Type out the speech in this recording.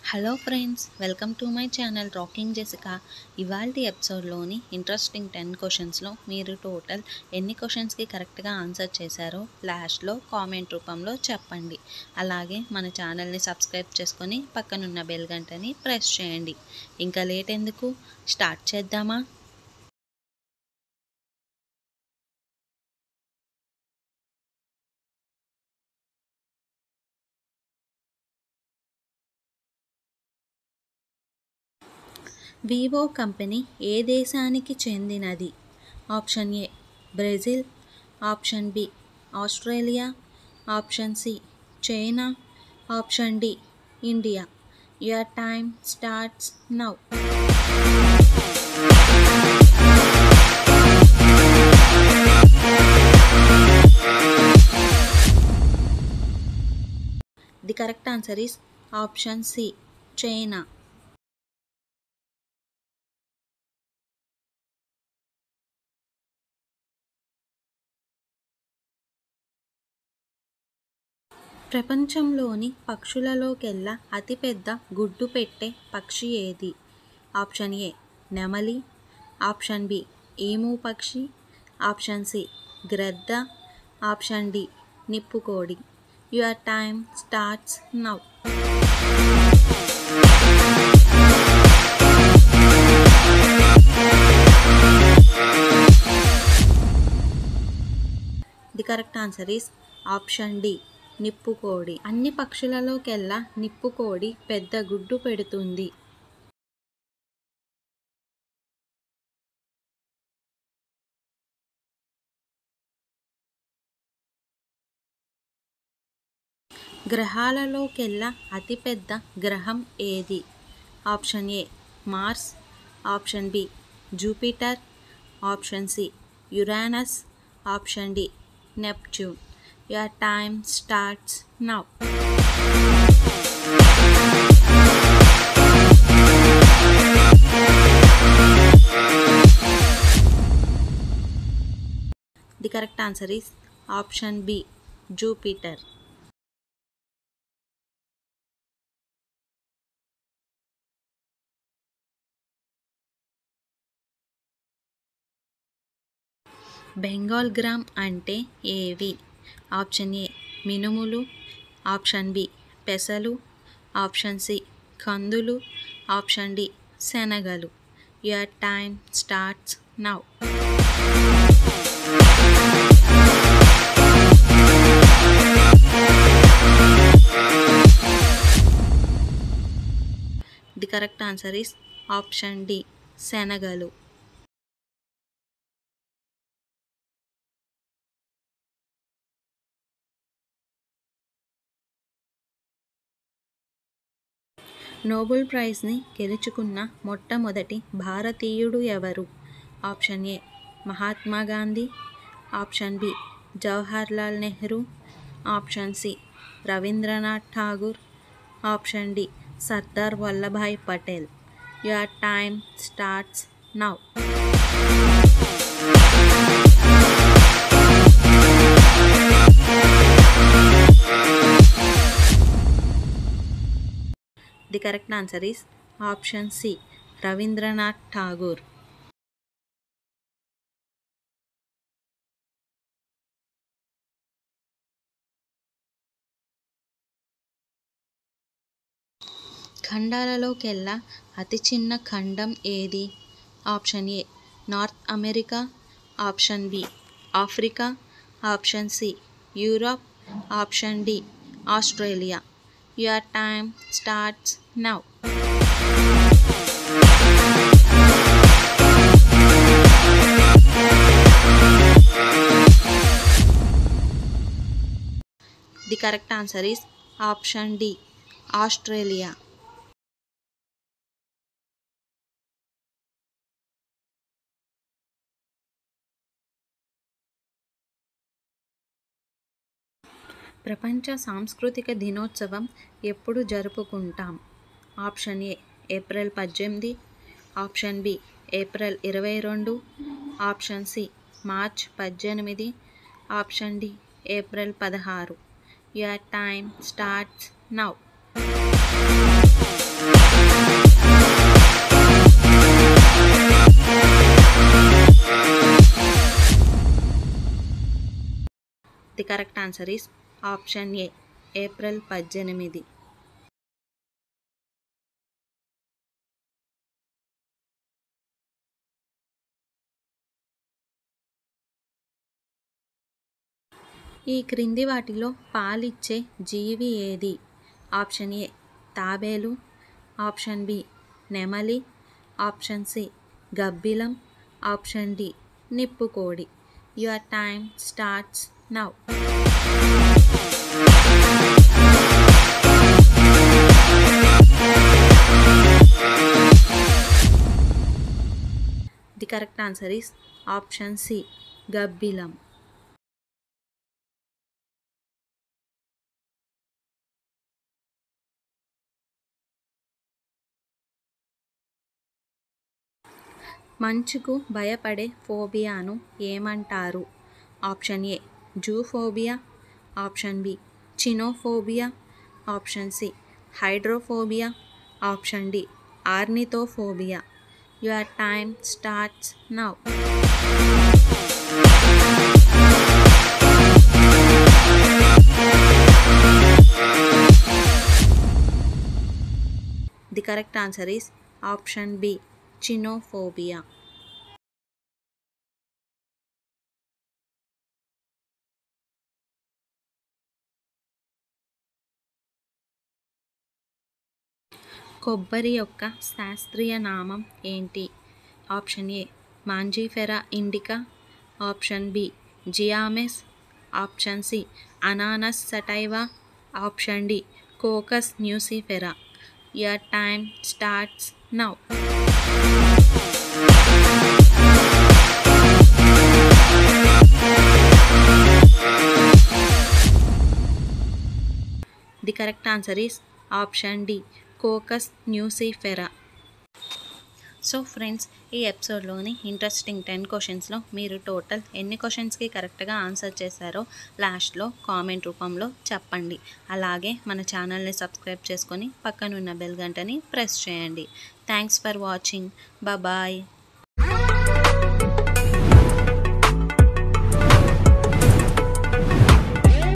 Hello friends, welcome to my channel rocking Jessica. ఇవాల్టి ఎపిసోడ్లోని interesting 10 క్వశ్చన్స్లో మీరు total ఎన్ని క్వశ్చన్స్కి కరెక్ట్గా ఆన్సర్ చేశారో లాస్ట్లో కామెంట్ రూపంలో చెప్పండి. అలాగే మన ఛానల్ని సబ్స్క్రైబ్ చేసుకొని పక్కనున్న బెల్ గంటని ప్రెస్ చేయండి. ఇంకా లేట్ ఎందుకు, స్టార్ట్ చేద్దామా? వివో కంపెనీ ఏ దేశానికి చెందినది? Option A Brazil, option B Australia, option C China, option D India. Your time starts now. The correct answer is option C China. ప్రపంచంలోని పక్షులలోకెల్లా అతిపెద్ద గుడ్డు పెట్టే పక్షి ఏది? ఆప్షన్ ఏ నెమలి, ఆప్షన్ బి ఈము పక్షి, ఆప్షన్ సి గ్రద్ద, ఆప్షన్ డి నిప్పుకోడి. Your time starts now. The correct answer is option D నిప్పుకోడి. అన్ని పక్షులలోకెల్లా నిప్పుకోడి పెద్ద గుడ్డు పెడుతుంది. గ్రహాలలోకెల్లా అతిపెద్ద గ్రహం ఏది? Option A Mars, option B Jupiter, option C Uranus, option D Neptune. Your time starts now. The correct answer is option B Jupiter. Bengal gram అంటే ఏవి? ఆప్షన్ ఏ మినుములు, ఆప్షన్ బి పెసలు, ఆప్షన్ సి కందులు, option D శనగలు. Your time starts now. The correct answer is option D శనగలు. Nobel ప్రైజ్ని గెలుచుకున్న మొట్టమొదటి భారతీయుడు ఎవరు? Option A Mahatma Gandhi, option B Jawaharlal Nehru, option C Rabindranath Tagore, option D Sardar Vallabhbhai Patel. Your time starts now. The correct answer is option C Rabindranath Tagore. ఖండాలలోకెల్లా అతి చిన్న ఖండం ఏది? Option A North America, option B Africa, option C Europe, option D Australia. Your time starts now. The correct answer is option D Australia. ప్రపంచ సాంస్కృతిక దినోత్సవం ఎప్పుడు జరుపుకుంటాం? Option A April 18, option B April 22, option C March 18, option D April 16. Your time starts now. The correct answer is option A, April 18. ఈ క్రింది వాటిలో పాలిచ్చే జీవి ఏది? ఆప్షన్ ఏ, తాబేలు. ఆప్షన్ బి, నెమలి. ఆప్షన్ సి, గబ్బిలం. ఆప్షన్ డి, నిప్పుకోడి. Your time starts now. The correct answer is option C, గబ్బిలం. మంచుకు భయపడే ఫోబియాను ఏమంటారు? Option A, zoophobia. Option B, chionophobia. Option C, hydrophobia. Option D, ornithophobia. Your time starts now. The correct answer is option B, chionophobia. కొబ్బరి యొక్క శాస్త్రీయ నామం ఏంటి? Option A, Mangifera indica. Option B, Zea mays. Option C, Ananas sativa. Option D, cocos nucifera. Your time starts now. The correct answer is option D, cocos nucifera. So friends, ఈ ఎపిసోడ్లోని interesting 10 క్వశ్చన్స్లో మీరు total ఎన్ని క్వశ్చన్స్కి కరెక్ట్గా answer చేశారో లాస్ట్లో comment రూపంలో చెప్పండి. అలాగే మన ఛానల్ని సబ్స్క్రైబ్ చేసుకొని పక్కనున్న బెల్ గంటని ప్రెస్ చేయండి. Thanks for watching. బాయ్.